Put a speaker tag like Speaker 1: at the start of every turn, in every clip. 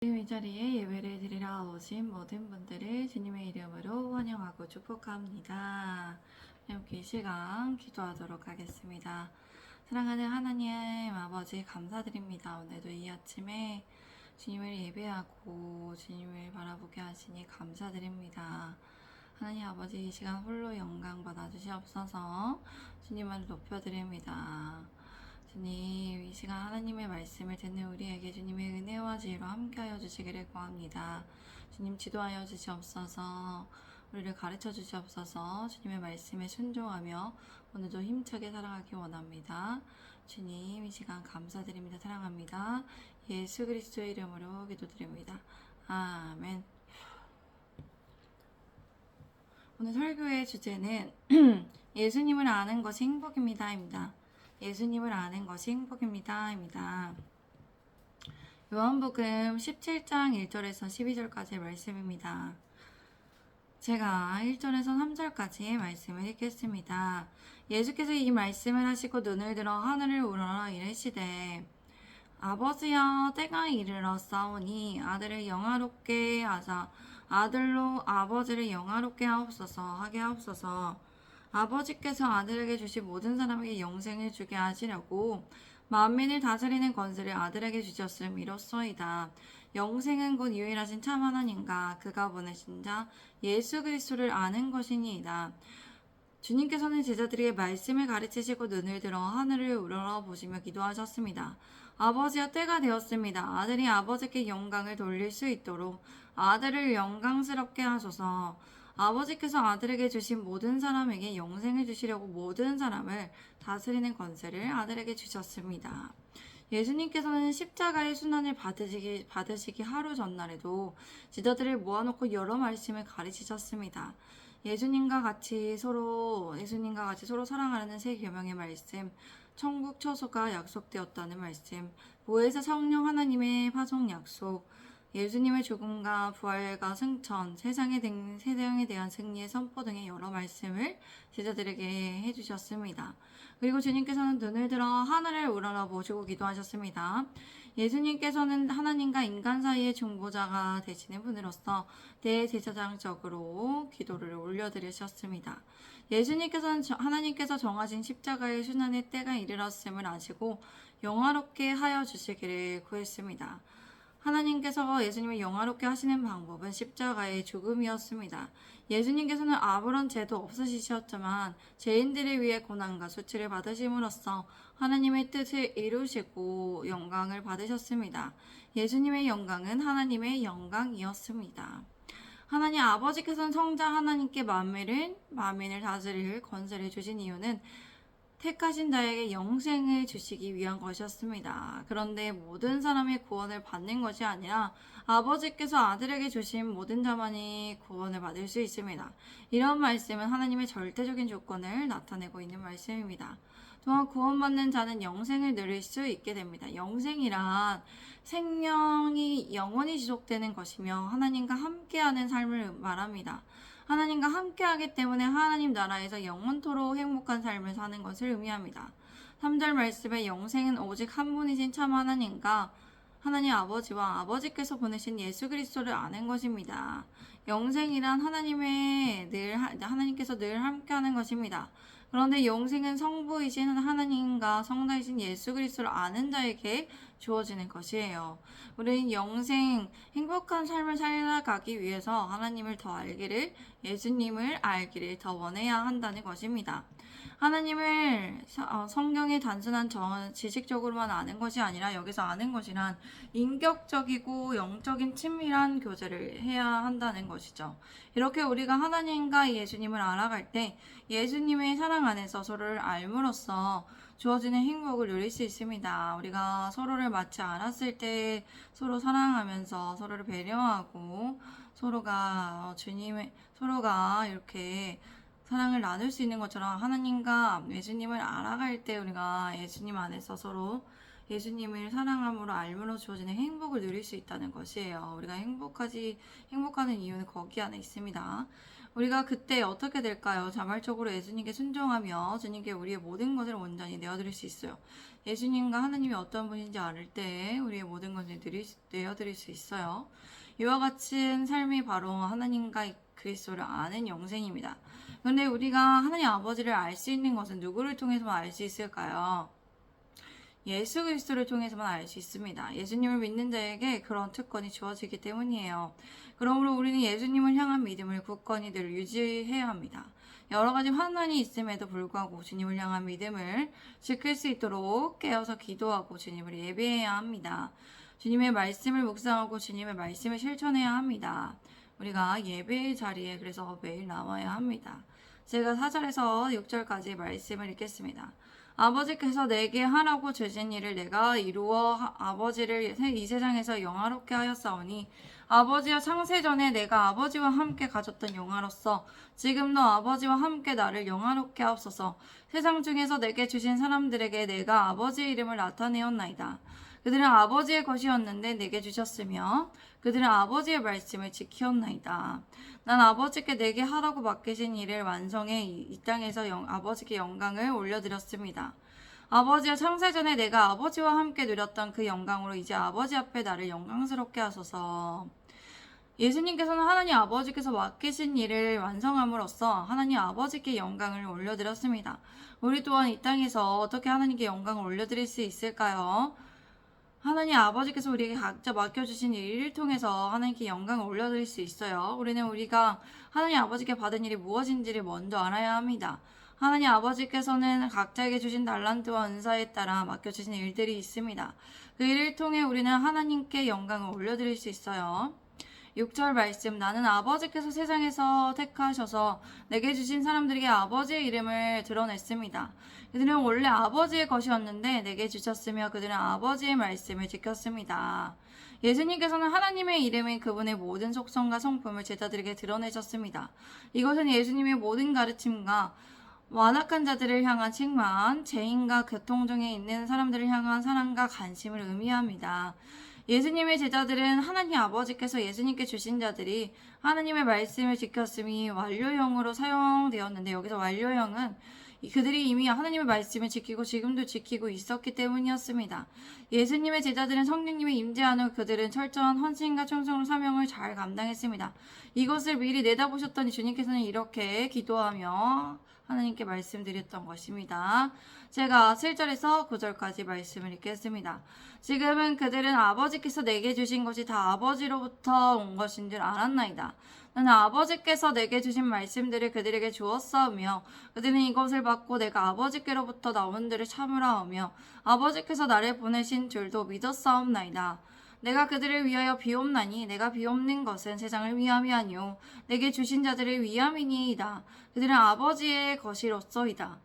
Speaker 1: 지금 이 자리에 예배를 드리러 오신 모든 분들을 주님의 이름으로 환영하고 축복합니다. 함께 이 시간 기도하도록 하겠습니다. 사랑하는 하나님 아버지 감사드립니다. 오늘도 이 아침에 주님을 예배하고 주님을 바라보게 하시니 감사드립니다. 하나님 아버지 이 시간 홀로 영광 받아주시옵소서. 주님을 높여드립니다. 주님, 이 시간 하나님의 말씀을 듣는 우리에게 주님의 은혜와 지혜로 함께하여 주시기를 구합니다. 주님 지도하여 주시옵소서. 우리를 가르쳐 주시옵소서. 주님의 말씀에 순종하며 오늘도 힘차게 살아가기 원합니다. 주님, 이 시간 감사드립니다. 사랑합니다. 예수 그리스도의 이름으로 기도드립니다. 아멘. 오늘 설교의 주제는 예수님을 아는 것이 행복입니다. 예수님을 아는 것이 행복입니다. 요한복음 17장 1절에서 12절까지의 말씀입니다. 제가 1절에서 3절까지의 말씀을 읽겠습니다. 예수께서 이 말씀을 하시고 눈을 들어 하늘을 우러러 이르시되 아버지여 때가 이르렀사오니 아들을 영화롭게 하사 아들로 아버지를 영화롭게 하게 하옵소서. 아버지께서 아들에게 주신 모든 사람에게 영생을 주게 하시려고 만민을 다스리는 권세를 아들에게 주셨음이로소이다. 영생은 곧 유일하신 참 하나님과 그가 보내신 자 예수 그리스도를 아는 것이니이다. 주님께서는 제자들에게 말씀을 가르치시고 눈을 들어 하늘을 우러러 보시며 기도하셨습니다. 아버지여 때가 되었습니다. 아들이 아버지께 영광을 돌릴 수 있도록 아들을 영광스럽게 하소서. 아버지께서 아들에게 주신 모든 사람에게 영생을 주시려고 모든 사람을 다스리는 권세를 아들에게 주셨습니다. 예수님께서는 십자가의 순환을 받으시기 하루 전날에도 제자들을 모아놓고 여러 말씀을 가르치셨습니다. 예수님과 같이 서로 사랑하라는 새 계명의 말씀, 천국 처소가 약속되었다는 말씀, 보혜사 성령 하나님의 파송 약속, 예수님의 죽음과 부활과 승천, 세상에 대한 승리의 선포 등의 여러 말씀을 제자들에게 해주셨습니다. 그리고 주님께서는 눈을 들어 하늘을 우러러 보시고 기도하셨습니다. 예수님께서는 하나님과 인간 사이의 중보자가 되시는 분으로서 대제사장적으로 기도를 올려드리셨습니다. 예수님께서는 하나님께서 정하신 십자가의 순환의 때가 이르렀음을 아시고 영화롭게 하여 주시기를 구했습니다. 하나님께서 예수님을 영화롭게 하시는 방법은 십자가의 죽음이었습니다. 예수님께서는 아무런 죄도 없으시셨지만 죄인들을 위해 고난과 수치를 받으심으로써 하나님의 뜻을 이루시고 영광을 받으셨습니다. 예수님의 영광은 하나님의 영광이었습니다. 하나님 아버지께서는 성자 하나님께 만민을 다스릴 권세를 주신 이유는 택하신 자에게 영생을 주시기 위한 것이었습니다. 그런데 모든 사람이 구원을 받는 것이 아니라 아버지께서 아들에게 주신 모든 자만이 구원을 받을 수 있습니다. 이런 말씀은 하나님의 절대적인 조건을 나타내고 있는 말씀입니다. 또한 구원받는 자는 영생을 누릴 수 있게 됩니다. 영생이란 생명이 영원히 지속되는 것이며 하나님과 함께하는 삶을 말합니다. 하나님과 함께하기 때문에 하나님 나라에서 영원토록 행복한 삶을 사는 것을 의미합니다. 3절 말씀에 영생은 오직 한 분이신 참 하나님과 하나님 아버지와 아버지께서 보내신 예수 그리스도를 아는 것입니다. 영생이란 하나님께서 늘 함께하는 것입니다. 그런데 영생은 성부이신 하나님과 성자이신 예수 그리스도를 아는 자에게 주어지는 것이에요. 우리는 행복한 삶을 살아가기 위해서 하나님을 더 알기를, 예수님을 알기를 더 원해야 한다는 것입니다. 하나님을 성경의 단순한 지식적으로만 아는 것이 아니라 여기서 아는 것이란 인격적이고 영적인 친밀한 교제를 해야 한다는 것이죠. 이렇게 우리가 하나님과 예수님을 알아갈 때 예수님의 사랑 안에서 서로를 알므로써 주어지는 행복을 누릴 수 있습니다. 우리가 서로를 마치 알았을 때 서로 사랑하면서 서로를 배려하고 서로가 이렇게 사랑을 나눌 수 있는 것처럼 하나님과 예수님을 알아갈 때 우리가 예수님 안에서 서로 예수님을 사랑함으로 알므로 주어지는 행복을 누릴 수 있다는 것이에요. 우리가 행복하는 이유는 거기 안에 있습니다. 우리가 그때 어떻게 될까요? 자발적으로 예수님께 순종하며 주님께 우리의 모든 것을 온전히 내어드릴 수 있어요. 예수님과 하나님이 어떤 분인지 알을 때 우리의 모든 것을 내어드릴 수 있어요. 이와 같은 삶이 바로 하나님과 그리스도를 아는 영생입니다. 그런데 우리가 하나님 아버지를 알 수 있는 것은 누구를 통해서만 알 수 있을까요? 예수 그리스도를 통해서만 알 수 있습니다. 예수님을 믿는 자에게 그런 특권이 주어지기 때문이에요. 그러므로 우리는 예수님을 향한 믿음을 굳건히 늘 유지해야 합니다. 여러 가지 환난이 있음에도 불구하고 주님을 향한 믿음을 지킬 수 있도록 깨어서 기도하고 주님을 예배해야 합니다. 주님의 말씀을 묵상하고 주님의 말씀을 실천해야 합니다. 우리가 예배의 자리에 그래서 매일 나와야 합니다. 제가 4절에서 6절까지 말씀을 읽겠습니다. 아버지께서 내게 하라고 주신 일을 내가 이루어 아버지를 이 세상에서 영화롭게 하였사오니 아버지와 창세전에 내가 아버지와 함께 가졌던 영화로서 지금도 아버지와 함께 나를 영화롭게 하옵소서. 세상 중에서 내게 주신 사람들에게 내가 아버지의 이름을 나타내었나이다. 그들은 아버지의 것이었는데 내게 주셨으며 그들은 아버지의 말씀을 지키었나이다. 난 아버지께 내게 하라고 맡기신 일을 완성해 이 땅에서 아버지께 영광을 올려드렸습니다. 아버지와 창세전에 내가 아버지와 함께 누렸던 그 영광으로 이제 아버지 앞에 나를 영광스럽게 하소서. 예수님께서는 하나님 아버지께서 맡기신 일을 완성함으로써 하나님 아버지께 영광을 올려드렸습니다. 우리 또한 이 땅에서 어떻게 하나님께 영광을 올려드릴 수 있을까요? 하나님 아버지께서 우리에게 각자 맡겨주신 일을 통해서 하나님께 영광을 올려드릴 수 있어요. 우리가 하나님 아버지께 받은 일이 무엇인지를 먼저 알아야 합니다. 하나님 아버지께서는 각자에게 주신 달란트와 은사에 따라 맡겨주신 일들이 있습니다. 그 일을 통해 우리는 하나님께 영광을 올려드릴 수 있어요. 6절 말씀, 나는 아버지께서 세상에서 택하셔서 내게 주신 사람들에게 아버지의 이름을 드러냈습니다. 그들은 원래 아버지의 것이었는데 내게 주셨으며 그들은 아버지의 말씀을 지켰습니다. 예수님께서는 하나님의 이름인 그분의 모든 속성과 성품을 제자들에게 드러내셨습니다. 이것은 예수님의 모든 가르침과 완악한 자들을 향한 책망, 죄인과 교통 중에 있는 사람들을 향한 사랑과 관심을 의미합니다. 예수님의 제자들은 하나님 아버지께서 예수님께 주신 자들이 하나님의 말씀을 지켰음이 완료형으로 사용되었는데 여기서 완료형은 그들이 이미 하나님의 말씀을 지키고 지금도 지키고 있었기 때문이었습니다. 예수님의 제자들은 성령님의 임재한 후 그들은 철저한 헌신과 충성으로 사명을 잘 감당했습니다. 이것을 미리 내다보셨더니 주님께서는 이렇게 기도하며 하나님께 말씀드렸던 것입니다. 제가 7절에서 9절까지 말씀을 읽겠습니다. 지금은 그들은 아버지께서 내게 주신 것이 다 아버지로부터 온 것인 줄 알았나이다. 나는 아버지께서 내게 주신 말씀들을 그들에게 주었사오며 그들은 이것을 받고 내가 아버지께로부터 나온 들을 참으라하며 아버지께서 나를 보내신 줄도 믿었사옵나이다. 내가 그들을 위하여 비옵나니 내가 비옵는 것은 세상을 위함이 아니요 내게 주신 자들을 위함이니이다. 그들은 아버지의 것이로소이다.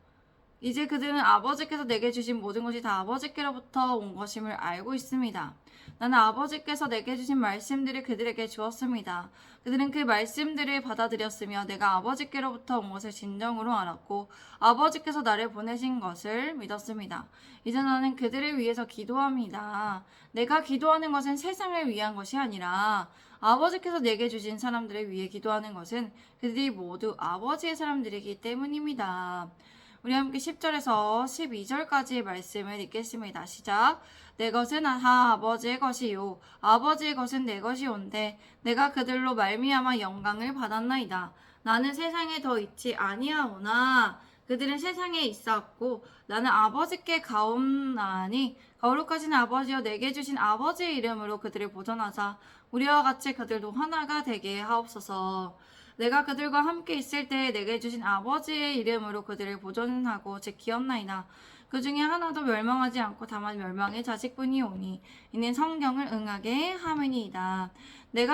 Speaker 1: 이제 그들은 아버지께서 내게 주신 모든 것이 다 아버지께로부터 온 것임을 알고 있습니다. 나는 아버지께서 내게 주신 말씀들을 그들에게 주었습니다. 그들은 그 말씀들을 받아들였으며 내가 아버지께로부터 온 것을 진정으로 알았고 아버지께서 나를 보내신 것을 믿었습니다. 이제 나는 그들을 위해서 기도합니다. 내가 기도하는 것은 세상을 위한 것이 아니라 아버지께서 내게 주신 사람들을 위해 기도하는 것은 그들이 모두 아버지의 사람들이기 때문입니다. 우리 함께 10절에서 12절까지의 말씀을 읽겠습니다. 시작. 내 것은 다 아버지의 것이요 아버지의 것은 내 것이온데 내가 그들로 말미암아 영광을 받았나이다. 나는 세상에 더 있지 아니하오나 그들은 세상에 있었고 나는 아버지께 가옵나니 거룩하신 아버지여 내게 주신 아버지의 이름으로 그들을 보존하사 우리와 같이 그들도 하나가 되게 하옵소서. 내가 그들과 함께 있을 때에 내게 주신 아버지의 이름으로 그들을 보존하고 지키었나이다. 그 중에 하나도 멸망하지 않고 다만 멸망의 자식뿐이오니 이는 성경을 응하게 함이니이다. 내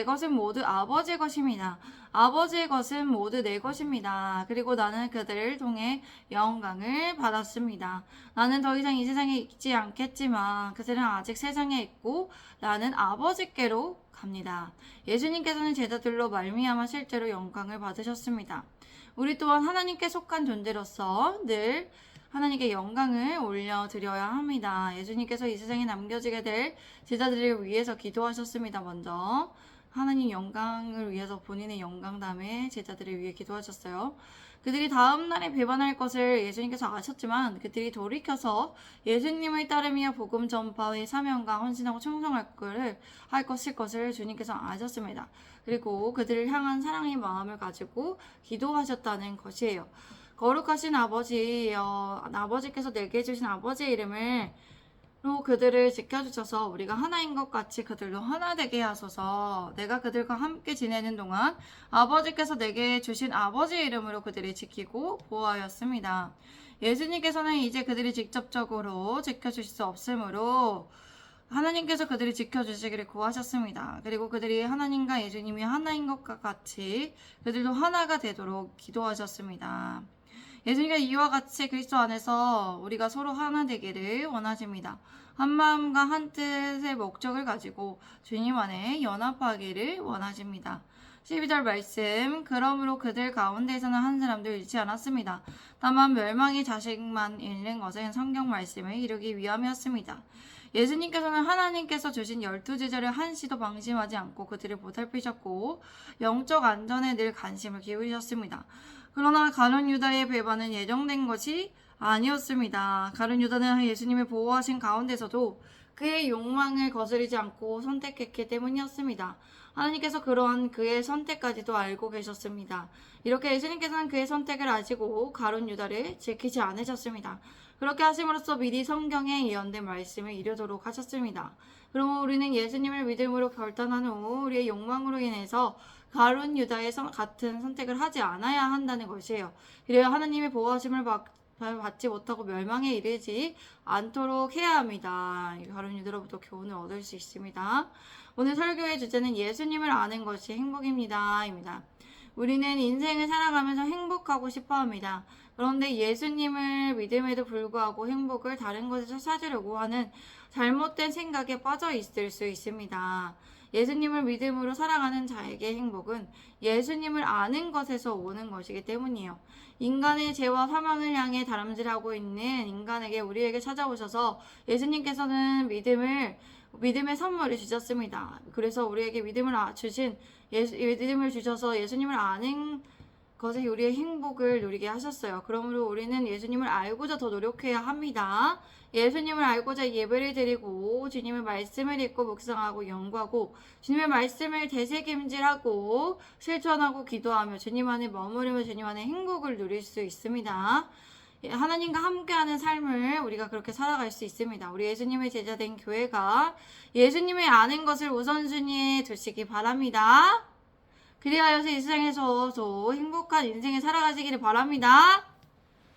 Speaker 1: 것은 모두 아버지의 것입니다. 아버지의 것은 모두 내 것입니다. 그리고 나는 그들을 통해 영광을 받았습니다. 나는 더 이상 이 세상에 있지 않겠지만 그들은 아직 세상에 있고 나는 아버지께로 갑니다. 예수님께서는 제자들로 말미암아 실제로 영광을 받으셨습니다. 우리 또한 하나님께 속한 존재로서 늘 하나님께 영광을 올려드려야 합니다. 예수님께서 이 세상에 남겨지게 될 제자들을 위해서 기도하셨습니다. 먼저 하나님 영광을 위해서 본인의 영광 다음에 제자들을 위해 기도하셨어요. 그들이 다음 날에 배반할 것을 예수님께서 아셨지만 그들이 돌이켜서 예수님을 따르며 복음 전파의 사명과 헌신하고 충성할 것을 주님께서 아셨습니다. 그리고 그들을 향한 사랑의 마음을 가지고 기도하셨다는 것이에요. 거룩하신 아버지께서 내게 주신 아버지의 이름을 로 그들을 지켜주셔서 우리가 하나인 것 같이 그들도 하나 되게 하소서. 내가 그들과 함께 지내는 동안 아버지께서 내게 주신 아버지의 이름으로 그들을 지키고 보호하였습니다. 예수님께서는 이제 그들이 직접적으로 지켜주실 수 없으므로 하나님께서 그들을 지켜주시기를 구하셨습니다. 그리고 그들이 하나님과 예수님이 하나인 것과 같이 그들도 하나가 되도록 기도하셨습니다. 예수님께서 이와 같이 그리스도 안에서 우리가 서로 하나 되기를 원하십니다. 한 마음과 한 뜻의 목적을 가지고 주님 안에 연합하기를 원하십니다. 12절 말씀, 그러므로 그들 가운데에서는 한 사람도 잃지 않았습니다. 다만 멸망의 자식만 잃는 것은 성경 말씀을 이루기 위함이었습니다. 예수님께서는 하나님께서 주신 12제자를 한시도 방심하지 않고 그들을 보살피셨고 영적 안전에 늘 관심을 기울이셨습니다. 그러나 가룟 유다의 배반은 예정된 것이 아니었습니다. 가룟 유다는 예수님을 보호하신 가운데서도 그의 욕망을 거스르지 않고 선택했기 때문이었습니다. 하나님께서 그러한 그의 선택까지도 알고 계셨습니다. 이렇게 예수님께서는 그의 선택을 아시고 가룟 유다를 지키지 않으셨습니다. 그렇게 하심으로써 미리 성경에 예언된 말씀을 이루도록 하셨습니다. 그러면 우리는 예수님을 믿음으로 결단한 후 우리의 욕망으로 인해서 가룟 유다의 같은 선택을 하지 않아야 한다는 것이에요. 그래야 하나님의 보호하심을 받지 못하고 멸망에 이르지 않도록 해야 합니다. 가룟 유다로부터 교훈을 얻을 수 있습니다. 오늘 설교의 주제는 예수님을 아는 것이 행복입니다. 입니다. 우리는 인생을 살아가면서 행복하고 싶어 합니다. 그런데 예수님을 믿음에도 불구하고 행복을 다른 것에서 찾으려고 하는 잘못된 생각에 빠져 있을 수 있습니다. 예수님을 믿음으로 살아가는 자에게 행복은 예수님을 아는 것에서 오는 것이기 때문이에요. 인간의 죄와 사망을 향해 다람질하고 있는 인간에게 우리에게 찾아오셔서 예수님께서는 믿음의 선물을 주셨습니다. 그래서 우리에게 믿음을 주셔서 예수님을 아는 것에 우리의 행복을 누리게 하셨어요. 그러므로 우리는 예수님을 알고자 더 노력해야 합니다. 예수님을 알고자 예배를 드리고 주님의 말씀을 읽고 묵상하고 연구하고 주님의 말씀을 되새김질하고 실천하고 기도하며 주님 안에 머무르며 주님 안에 행복을 누릴 수 있습니다. 하나님과 함께하는 삶을 우리가 그렇게 살아갈 수 있습니다. 우리 예수님의 제자된 교회가 예수님의 아는 것을 우선순위에 두시기 바랍니다. 그리하여서 이 세상에서도 행복한 인생을 살아가시기를 바랍니다.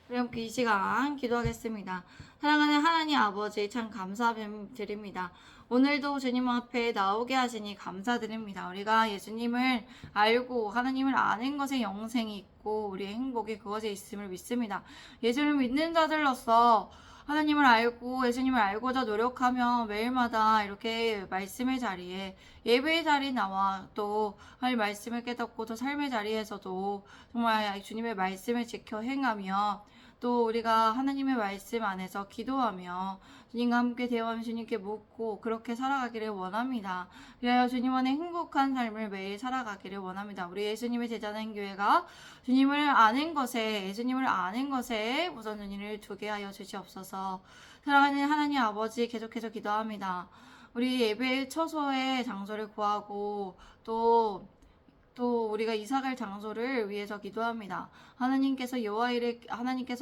Speaker 1: 우리 함께 이 시간 기도하겠습니다. 사랑하는 하나님 아버지 참 감사드립니다. 오늘도 주님 앞에 나오게 하시니 감사드립니다. 우리가 예수님을 알고 하나님을 아는 것에 영생이 있고 우리의 행복이 그것에 있음을 믿습니다. 예수를 믿는 자들로서 하나님을 알고 예수님을 알고자 노력하며 매일마다 이렇게 말씀의 자리에 예배의 자리에 나와 또 하나님 말씀을 깨닫고 또 삶의 자리에서도 정말 주님의 말씀을 지켜 행하며 또 우리가 하나님의 말씀 안에서 기도하며 주님과 함께 대화하며 주님께 묻고 그렇게 살아가기를 원합니다. 그래야 주님 안에 행복한 삶을 매일 살아가기를 원합니다. 우리 예수님의 제자된 교회가 예수님을 아는 것에 우선순위를 두게 하여 주시옵소서. 사랑하는 하나님 아버지 계속해서 기도합니다. 우리 예배 처소의 장소를 구하고 또 우리가 이사갈 장소를 위해서 기도합니다. 하나님께서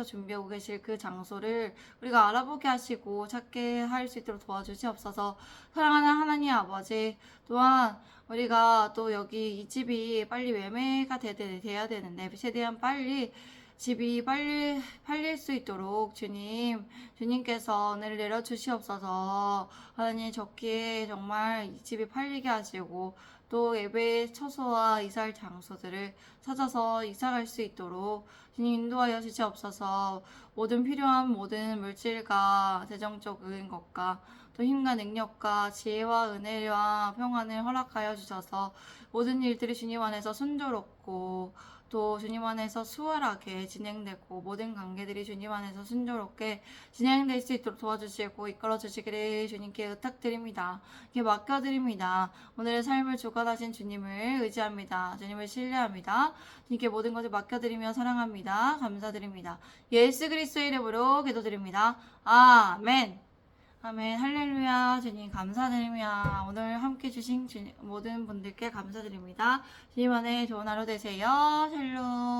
Speaker 1: 준비하고 계실 그 장소를 우리가 알아보게 하시고 찾게 할 수 있도록 도와주시옵소서. 사랑하는 하나님 아버지, 또한 우리가 또 여기 이 집이 빨리 매매가 돼야 되는데 최대한 빨리 집이 빨리 팔릴 수 있도록 주님께서 은혜를 내려주시옵소서. 하나님 좋게 정말 이 집이 팔리게 하시고 또 예배의 처소와 이사할 장소들을 찾아서 이사갈 수 있도록 주님 인도하여 주시옵소서. 필요한 모든 물질과 재정적인 것과 또 힘과 능력과 지혜와 은혜와 평안을 허락하여 주셔서 모든 일들이 주님 안에서 순조롭고 또 주님 안에서 수월하게 진행되고 모든 관계들이 주님 안에서 순조롭게 진행될 수 있도록 도와주시고 이끌어 주시기를 주님께 부탁드립니다. 이렇게 맡겨드립니다. 오늘의 삶을 주관하신 주님을 의지합니다. 주님을 신뢰합니다. 주님께 모든 것을 맡겨드리며 사랑합니다. 감사드립니다. 예수 그리스도의 이름으로 기도드립니다. 아멘. 아멘. 할렐루야. 주님 감사드리며 오늘 함께 주신 모든 분들께 감사드립니다. 주님 안에 좋은 하루 되세요. 샬롬.